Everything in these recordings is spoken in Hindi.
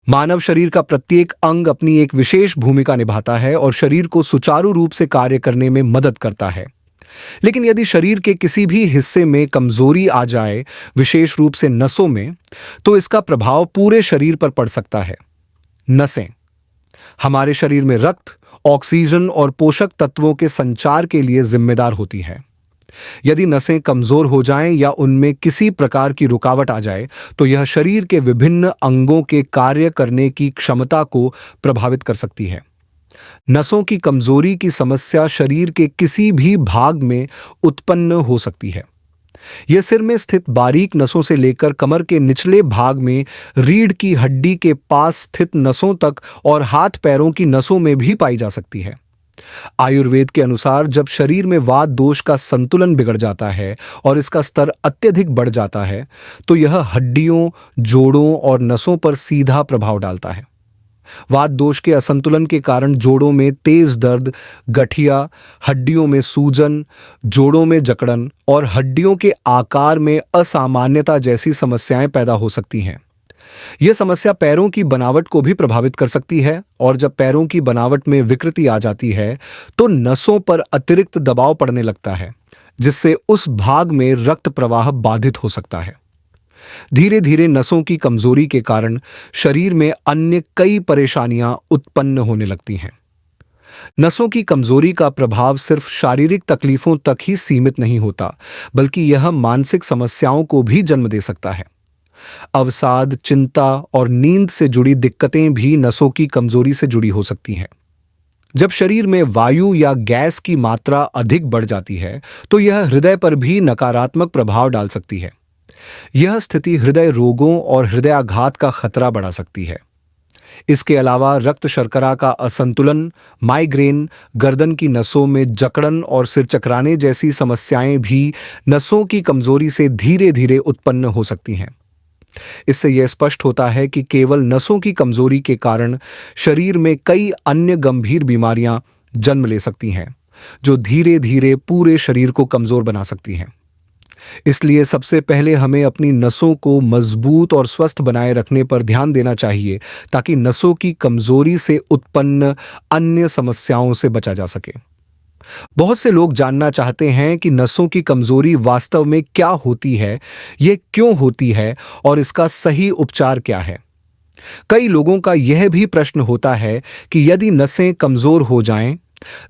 मानव शरीर का प्रत्येक अंग अपनी एक विशेष भूमिका निभाता है और शरीर को सुचारू रूप से कार्य करने में मदद करता है। लेकिन यदि शरीर के किसी भी हिस्से में कमजोरी आ जाए, विशेष रूप से नसों में, तो इसका प्रभाव पूरे शरीर पर पड़ सकता है। नसें हमारे शरीर में रक्त, ऑक्सीजन और पोषक तत्वों के संचार के लिए जिम्मेदार होती हैं। यदि नसें कमजोर हो जाएं या उनमें किसी प्रकार की रुकावट आ जाए, तो यह शरीर के विभिन्न अंगों के कार्य करने की क्षमता को प्रभावित कर सकती है। नसों की कमजोरी की समस्या शरीर के किसी भी भाग में उत्पन्न हो सकती है। यह सिर में स्थित बारीक नसों से लेकर कमर के निचले भाग में रीढ़ की हड्डी के पास स्थित नसों तक और हाथ पैरों की नसों में भी पाई जा सकती है। आयुर्वेद के अनुसार जब शरीर में वात दोष का संतुलन बिगड़ जाता है और इसका स्तर अत्यधिक बढ़ जाता है, तो यह हड्डियों, जोड़ों और नसों पर सीधा प्रभाव डालता है। वात दोष के असंतुलन के कारण जोड़ों में तेज दर्द, गठिया, हड्डियों में सूजन, जोड़ों में जकड़न और हड्डियों के आकार में असामान्यता जैसी समस्याएं पैदा हो सकती हैं। यह समस्या पैरों की बनावट को भी प्रभावित कर सकती है और जब पैरों की बनावट में विकृति आ जाती है, तो नसों पर अतिरिक्त दबाव पड़ने लगता है, जिससे उस भाग में रक्त प्रवाह बाधित हो सकता है। धीरे धीरे नसों की कमजोरी के कारण शरीर में अन्य कई परेशानियां उत्पन्न होने लगती हैं। नसों की कमजोरी का प्रभाव सिर्फ शारीरिक तकलीफों तक ही सीमित नहीं होता, बल्कि यह मानसिक समस्याओं को भी जन्म दे सकता है। अवसाद, चिंता और नींद से जुड़ी दिक्कतें भी नसों की कमजोरी से जुड़ी हो सकती हैं। जब शरीर में वायु या गैस की मात्रा अधिक बढ़ जाती है, तो यह हृदय पर भी नकारात्मक प्रभाव डाल सकती है। यह स्थिति हृदय रोगों और हृदयाघात का खतरा बढ़ा सकती है। इसके अलावा रक्त शर्करा का असंतुलन, माइग्रेन, गर्दन की नसों में जकड़न और सिर चकराने जैसी समस्याएं भी नसों की कमजोरी से धीरे धीरे उत्पन्न हो सकती हैं। इससे यह स्पष्ट होता है कि केवल नसों की कमजोरी के कारण शरीर में कई अन्य गंभीर बीमारियां जन्म ले सकती हैं, जो धीरे धीरे पूरे शरीर को कमजोर बना सकती हैं। इसलिए सबसे पहले हमें अपनी नसों को मजबूत और स्वस्थ बनाए रखने पर ध्यान देना चाहिए, ताकि नसों की कमजोरी से उत्पन्न अन्य समस्याओं से बचा जा सके। बहुत से लोग जानना चाहते हैं कि नसों की कमजोरी वास्तव में क्या होती है, यह क्यों होती है और इसका सही उपचार क्या है। कई लोगों का यह भी प्रश्न होता है कि यदि नसें कमजोर हो जाएं,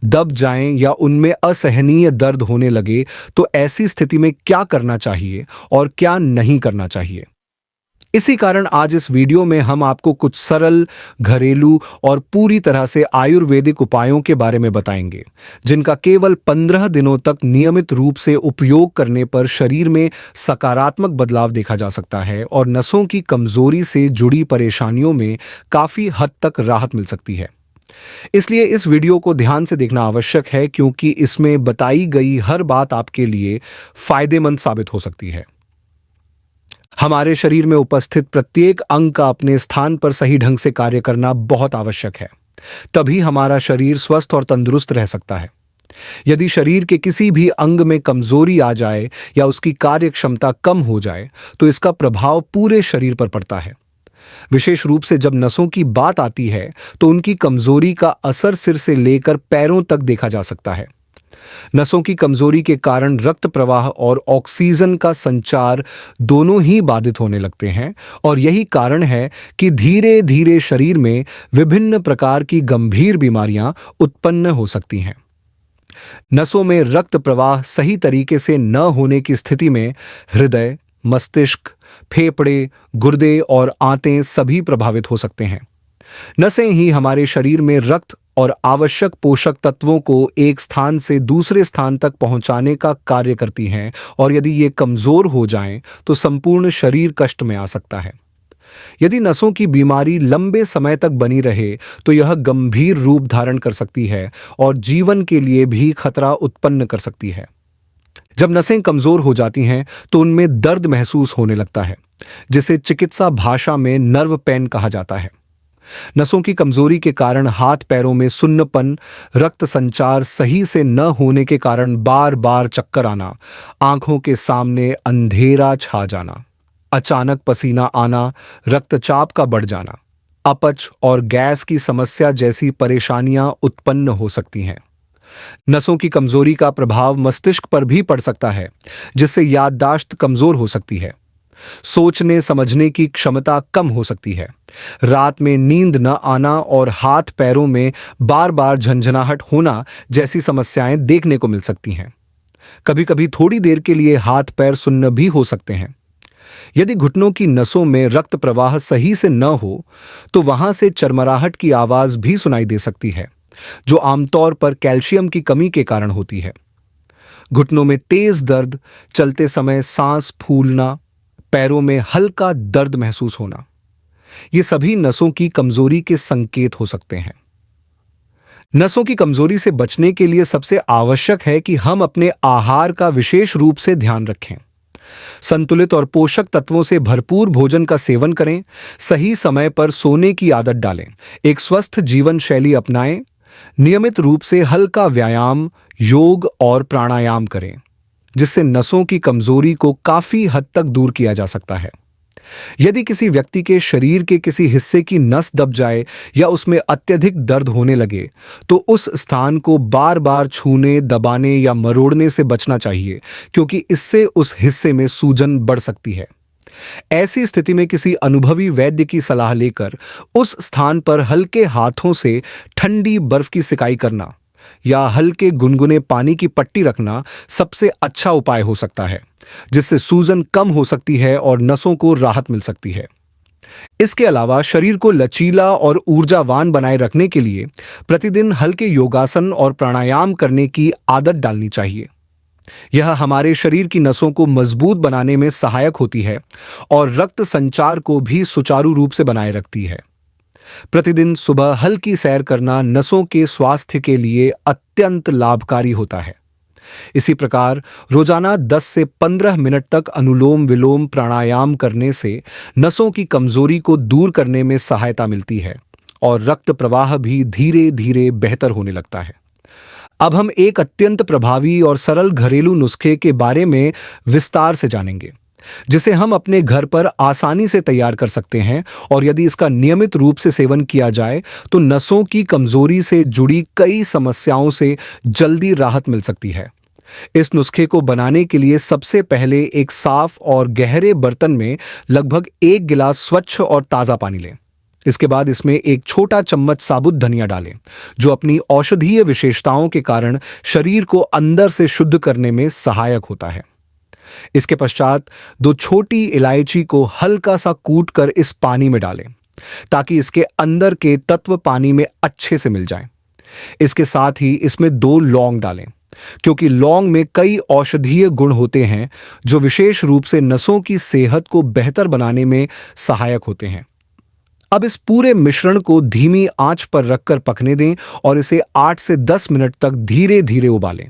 दब जाएं या उनमें असहनीय दर्द होने लगे, तो ऐसी स्थिति में क्या करना चाहिए और क्या नहीं करना चाहिए। इसी कारण आज इस वीडियो में हम आपको कुछ सरल, घरेलू और पूरी तरह से आयुर्वेदिक उपायों के बारे में बताएंगे, जिनका केवल 15 दिनों तक नियमित रूप से उपयोग करने पर शरीर में सकारात्मक बदलाव देखा जा सकता है और नसों की कमजोरी से जुड़ी परेशानियों में काफी हद तक राहत मिल सकती है। इसलिए इस वीडियो को ध्यान से देखना आवश्यक है, क्योंकि इसमें बताई गई हर बात आपके लिए फायदेमंद साबित हो सकती है। हमारे शरीर में उपस्थित प्रत्येक अंग का अपने स्थान पर सही ढंग से कार्य करना बहुत आवश्यक है। तभी हमारा शरीर स्वस्थ और तंदुरुस्त रह सकता है। यदि शरीर के किसी भी अंग में कमजोरी आ जाए या उसकी कार्य क्षमता कम हो जाए, तो इसका प्रभाव पूरे शरीर पर पड़ता है। विशेष रूप से जब नसों की बात आती है, तो उनकी कमजोरी का असर सिर से लेकर पैरों तक देखा जा सकता है। नसों की कमजोरी के कारण रक्त प्रवाह और ऑक्सीजन का संचार दोनों ही बाधित होने लगते हैं और यही कारण है कि धीरे धीरे शरीर में विभिन्न प्रकार की गंभीर बीमारियां उत्पन्न हो सकती हैं। नसों में रक्त प्रवाह सही तरीके से न होने की स्थिति में हृदय, मस्तिष्क, फेफड़े, गुर्दे और आंतें सभी प्रभावित हो सकते हैं। नसें ही हमारे शरीर में रक्त और आवश्यक पोषक तत्वों को एक स्थान से दूसरे स्थान तक पहुंचाने का कार्य करती हैं और यदि ये कमजोर हो जाएं, तो संपूर्ण शरीर कष्ट में आ सकता है। यदि नसों की बीमारी लंबे समय तक बनी रहे, तो यह गंभीर रूप धारण कर सकती है और जीवन के लिए भी खतरा उत्पन्न कर सकती है। जब नसें कमजोर हो जाती हैं, तो उनमें दर्द महसूस होने लगता है, जिसे चिकित्सा भाषा में नर्व पेन कहा जाता है। नसों की कमजोरी के कारण हाथ पैरों में सुन्नपन, रक्त संचार सही से न होने के कारण बार बार चक्कर आना, आंखों के सामने अंधेरा छा जाना, अचानक पसीना आना, रक्तचाप का बढ़ जाना, अपच और गैस की समस्या जैसी परेशानियां उत्पन्न हो सकती हैं। नसों की कमजोरी का प्रभाव मस्तिष्क पर भी पड़ सकता है, जिससे याददाश्त कमजोर हो सकती है। सोचने समझने की क्षमता कम हो सकती है। रात में नींद न आना और हाथ पैरों में बार बार झंझनाहट होना जैसी समस्याएं देखने को मिल सकती हैं। कभी कभी थोड़ी देर के लिए हाथ पैर सुन्न भी हो सकते हैं। यदि घुटनों की नसों में रक्त प्रवाह सही से न हो, तो वहां से चरमराहट की आवाज भी सुनाई दे सकती है, जो आमतौर पर कैल्शियम की कमी के कारण होती है। घुटनों में तेज दर्द, चलते समय सांस फूलना, पैरों में हल्का दर्द महसूस होना, ये सभी नसों की कमजोरी के संकेत हो सकते हैं। नसों की कमजोरी से बचने के लिए सबसे आवश्यक है कि हम अपने आहार का विशेष रूप से ध्यान रखें। संतुलित और पोषक तत्वों से भरपूर भोजन का सेवन करें, सही समय पर सोने की आदत डालें, एक स्वस्थ जीवन शैली अपनाएं, नियमित रूप से हल्का व्यायाम, योग और प्राणायाम करें, जिससे नसों की कमजोरी को काफी हद तक दूर किया जा सकता है। यदि किसी व्यक्ति के शरीर के किसी हिस्से की नस दब जाए या उसमें अत्यधिक दर्द होने लगे, तो उस स्थान को बार बार छूने, दबाने या मरोड़ने से बचना चाहिए, क्योंकि इससे उस हिस्से में सूजन बढ़ सकती है। ऐसी स्थिति में किसी अनुभवी वैद्य की सलाह लेकर उस स्थान पर हल्के हाथों से ठंडी बर्फ की सिकाई करना या हल्के गुनगुने पानी की पट्टी रखना सबसे अच्छा उपाय हो सकता है, जिससे सूजन कम हो सकती है और नसों को राहत मिल सकती है। इसके अलावा शरीर को लचीला और ऊर्जावान बनाए रखने के लिए प्रतिदिन हल्के योगासन और प्राणायाम करने की आदत डालनी चाहिए। यह हमारे शरीर की नसों को मजबूत बनाने में सहायक होती है और रक्त संचार को भी सुचारू रूप से बनाए रखती है। प्रतिदिन सुबह हल्की सैर करना नसों के स्वास्थ्य के लिए अत्यंत लाभकारी होता है। इसी प्रकार रोजाना 10 से 15 मिनट तक अनुलोम विलोम प्राणायाम करने से नसों की कमजोरी को दूर करने में सहायता मिलती है और रक्त प्रवाह भी धीरे धीरे बेहतर होने लगता है। अब हम एक अत्यंत प्रभावी और सरल घरेलू नुस्खे के बारे में विस्तार से जानेंगे, जिसे हम अपने घर पर आसानी से तैयार कर सकते हैं, और यदि इसका नियमित रूप से सेवन किया जाए तो नसों की कमजोरी से जुड़ी कई समस्याओं से जल्दी राहत मिल सकती है। इस नुस्खे को बनाने के लिए सबसे पहले एक साफ और गहरे बर्तन में लगभग 1 गिलास स्वच्छ और ताजा पानी लें। इसके बाद इसमें एक छोटा चम्मच साबुत धनिया डालें, जो अपनी औषधीय विशेषताओं के कारण शरीर को अंदर से शुद्ध करने में सहायक होता है। इसके पश्चात 2 छोटी इलायची को हल्का सा कूट कर इस पानी में डालें, ताकि इसके अंदर के तत्व पानी में अच्छे से मिल जाएं। इसके साथ ही इसमें 2 लौंग डालें, क्योंकि लौंग में कई औषधीय गुण होते हैं जो विशेष रूप से नसों की सेहत को बेहतर बनाने में सहायक होते हैं। अब इस पूरे मिश्रण को धीमी आंच पर रखकर पकने दें और इसे 8 से 10 मिनट तक धीरे धीरे उबालें।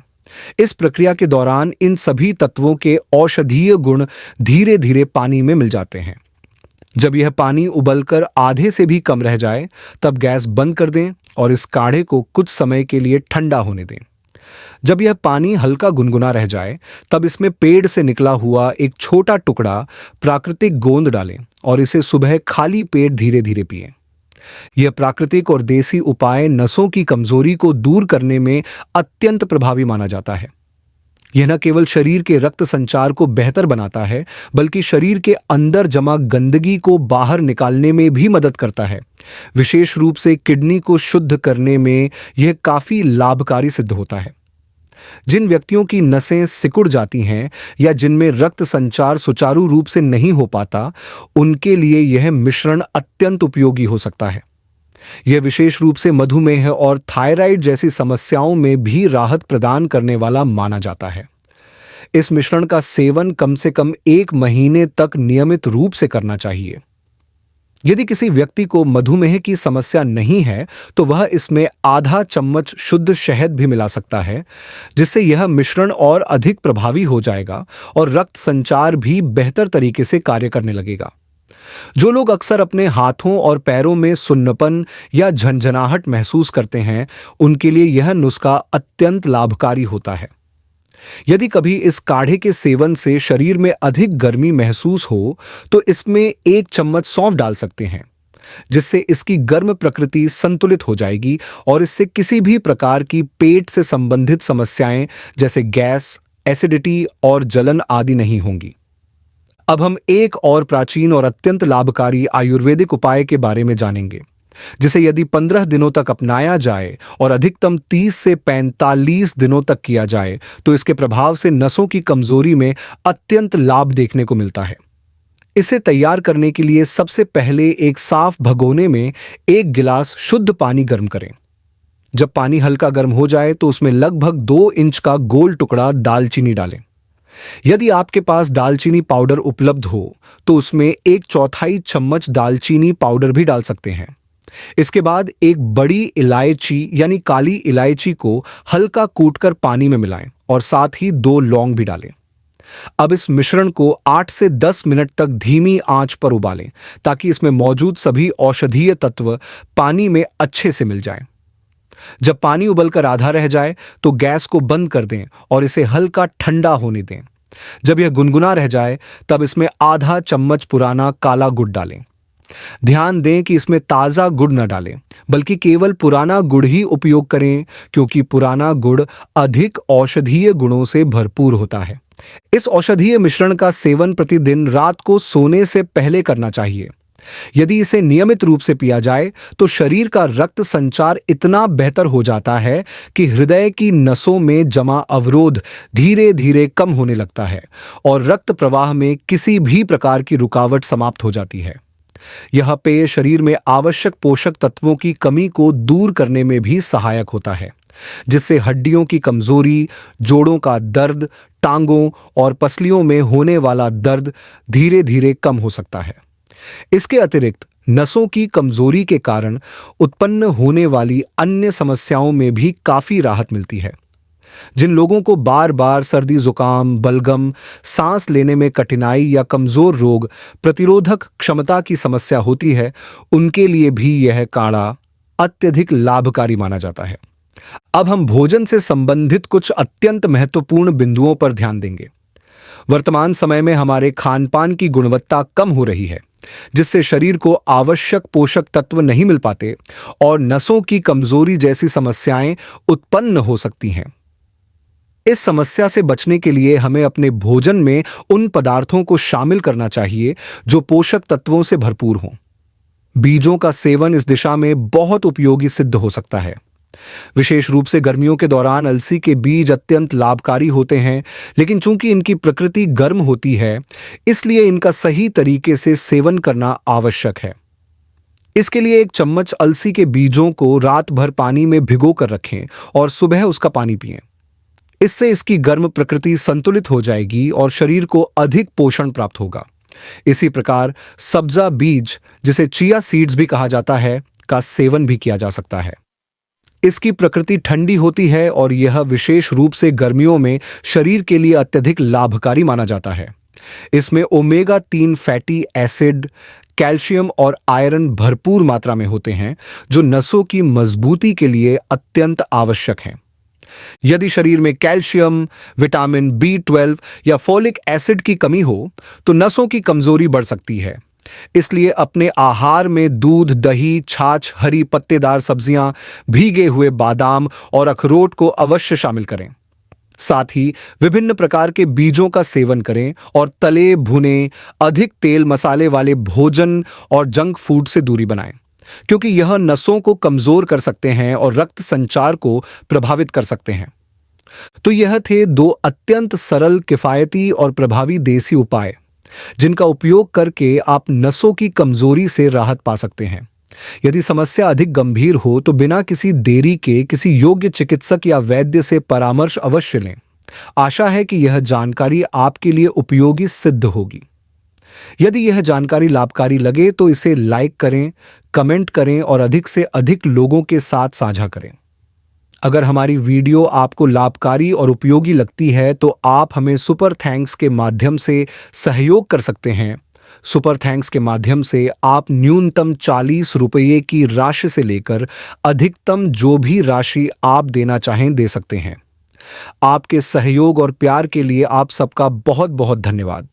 इस प्रक्रिया के दौरान इन सभी तत्वों के औषधीय गुण धीरे धीरे पानी में मिल जाते हैं। जब यह पानी उबलकर आधे से भी कम रह जाए, तब गैस बंद कर दें और इस काढ़े को कुछ समय के लिए ठंडा होने दें। जब यह पानी हल्का गुनगुना रह जाए, तब इसमें पेड़ से निकला हुआ एक छोटा टुकड़ा प्राकृतिक गोंद डालें और इसे सुबह खाली पेट धीरे धीरे पिएं। यह प्राकृतिक और देसी उपाय नसों की कमजोरी को दूर करने में अत्यंत प्रभावी माना जाता है। यह न केवल शरीर के रक्त संचार को बेहतर बनाता है, बल्कि शरीर के अंदर जमा गंदगी को बाहर निकालने में भी मदद करता है। विशेष रूप से किडनी को शुद्ध करने में यह काफी लाभकारी सिद्ध होता है। जिन व्यक्तियों की नसें सिकुड़ जाती हैं या जिनमें रक्त संचार सुचारू रूप से नहीं हो पाता, उनके लिए यह मिश्रण अत्यंत उपयोगी हो सकता है। यह विशेष रूप से मधुमेह और थायराइड जैसी समस्याओं में भी राहत प्रदान करने वाला माना जाता है। इस मिश्रण का सेवन कम से कम 1 महीने तक नियमित रूप से करना चाहिए। यदि किसी व्यक्ति को मधुमेह की समस्या नहीं है, तो वह इसमें आधा चम्मच शुद्ध शहद भी मिला सकता है, जिससे यह मिश्रण और अधिक प्रभावी हो जाएगा और रक्त संचार भी बेहतर तरीके से कार्य करने लगेगा। जो लोग अक्सर अपने हाथों और पैरों में सुन्नपन या झंझनाहट महसूस करते हैं, उनके लिए यह नुस्खा अत्यंत लाभकारी होता है। यदि कभी इस काढ़े के सेवन से शरीर में अधिक गर्मी महसूस हो, तो इसमें 1 चम्मच सौंफ डाल सकते हैं। जिससे इसकी गर्म प्रकृति संतुलित हो जाएगी और इससे किसी भी प्रकार की पेट से संबंधित समस्याएं जैसे गैस, एसिडिटी और जलन आदि नहीं होंगी। अब हम एक और प्राचीन और अत्यंत लाभकारी आयुर्वेदिक उपाय के बारे में जानेंगे, जिसे यदि 15 दिनों तक अपनाया जाए और अधिकतम 30 से 45 दिनों तक किया जाए तो इसके प्रभाव से नसों की कमजोरी में अत्यंत लाभ देखने को मिलता है। इसे तैयार करने के लिए सबसे पहले एक साफ भगोने में 1 गिलास शुद्ध पानी गर्म करें। जब पानी हल्का गर्म हो जाए तो उसमें लगभग 2 इंच का गोल टुकड़ा दालचीनी डालें। यदि आपके पास दालचीनी पाउडर उपलब्ध हो तो उसमें 1/4 चम्मच दालचीनी पाउडर भी डाल सकते हैं। इसके बाद एक बड़ी इलायची यानी काली इलायची को हल्का कूटकर पानी में मिलाएं और साथ ही 2 लौंग भी डालें। अब इस मिश्रण को 8 से 10 मिनट तक धीमी आंच पर उबालें ताकि इसमें मौजूद सभी औषधीय तत्व पानी में अच्छे से मिल जाएं। जब पानी उबलकर आधा रह जाए तो गैस को बंद कर दें और इसे हल्का ठंडा होने दें। जब यह गुनगुना रह जाए तब इसमें आधा चम्मच पुराना काला गुड़ डालें। ध्यान दें कि इसमें ताज़ा गुड़ न डालें, बल्कि केवल पुराना गुड़ ही उपयोग करें, क्योंकि पुराना गुड़ अधिक औषधीय गुणों से भरपूर होता है। इस औषधीय मिश्रण का सेवन प्रतिदिन रात को सोने से पहले करना चाहिए। यदि इसे नियमित रूप से पिया जाए तो शरीर का रक्त संचार इतना बेहतर हो जाता है कि हृदय की नसों में जमा अवरोध धीरे धीरे कम होने लगता है और रक्त प्रवाह में किसी भी प्रकार की रुकावट समाप्त हो जाती है। यह पेय शरीर में आवश्यक पोषक तत्वों की कमी को दूर करने में भी सहायक होता है, जिससे हड्डियों की कमजोरी, जोड़ों का दर्द, टांगों और पसलियों में होने वाला दर्द धीरे धीरे कम हो सकता है। इसके अतिरिक्त नसों की कमजोरी के कारण उत्पन्न होने वाली अन्य समस्याओं में भी काफी राहत मिलती है। जिन लोगों को बार बार सर्दी, जुकाम, बलगम, सांस लेने में कठिनाई या कमजोर रोग प्रतिरोधक क्षमता की समस्या होती है, उनके लिए भी यह काढ़ा अत्यधिक लाभकारी माना जाता है। अब हम भोजन से संबंधित कुछ अत्यंत महत्वपूर्ण बिंदुओं पर ध्यान देंगे। वर्तमान समय में हमारे खानपान की गुणवत्ता कम हो रही है, जिससे शरीर को आवश्यक पोषक तत्व नहीं मिल पाते और नसों की कमजोरी जैसी समस्याएं उत्पन्न हो सकती हैं। इस समस्या से बचने के लिए हमें अपने भोजन में उन पदार्थों को शामिल करना चाहिए जो पोषक तत्वों से भरपूर हों। बीजों का सेवन इस दिशा में बहुत उपयोगी सिद्ध हो सकता है। विशेष रूप से गर्मियों के दौरान अलसी के बीज अत्यंत लाभकारी होते हैं, लेकिन चूंकि इनकी प्रकृति गर्म होती है, इसलिए इनका सही तरीके से सेवन करना आवश्यक है। इसके लिए 1 चम्मच अलसी के बीजों को रात भर पानी में भिगो कर रखें और सुबह उसका पानी पिएं। इससे इसकी गर्म प्रकृति संतुलित हो जाएगी और शरीर को अधिक पोषण प्राप्त होगा। इसी प्रकार सब्जा बीज, जिसे चिया सीड्स भी कहा जाता है, का सेवन भी किया जा सकता है। इसकी प्रकृति ठंडी होती है और यह विशेष रूप से गर्मियों में शरीर के लिए अत्यधिक लाभकारी माना जाता है। इसमें ओमेगा 3 फैटी एसिड, कैल्शियम और आयरन भरपूर मात्रा में होते हैं, जो नसों की मजबूती के लिए अत्यंत आवश्यक हैं। यदि शरीर में कैल्शियम, विटामिन B12 या फोलिक एसिड की कमी हो तो नसों की कमजोरी बढ़ सकती है। इसलिए अपने आहार में दूध, दही, छाछ, हरी पत्तेदार सब्जियां, भीगे हुए बादाम और अखरोट को अवश्य शामिल करें। साथ ही विभिन्न प्रकार के बीजों का सेवन करें और तले भुने, अधिक तेल मसाले वाले भोजन और जंक फूड से दूरी बनाएं, क्योंकि यह नसों को कमजोर कर सकते हैं और रक्त संचार को प्रभावित कर सकते हैं। तो यह थे 2 अत्यंत सरल, किफायती और प्रभावी देसी उपाय, जिनका उपयोग करके आप नसों की कमजोरी से राहत पा सकते हैं। यदि समस्या अधिक गंभीर हो तो बिना किसी देरी के किसी योग्य चिकित्सक या वैद्य से परामर्श अवश्य लें। आशा है कि यह जानकारी आपके लिए उपयोगी सिद्ध होगी। यदि यह जानकारी लाभकारी लगे तो इसे लाइक करें, कमेंट करें और अधिक से अधिक लोगों के साथ साझा करें। अगर हमारी वीडियो आपको लाभकारी और उपयोगी लगती है तो आप हमें सुपर थैंक्स के माध्यम से सहयोग कर सकते हैं। सुपर थैंक्स के माध्यम से आप न्यूनतम 40 रुपये की राशि से लेकर अधिकतम जो भी राशि आप देना चाहें दे सकते हैं। आपके सहयोग और प्यार के लिए आप सबका बहुत बहुत धन्यवाद।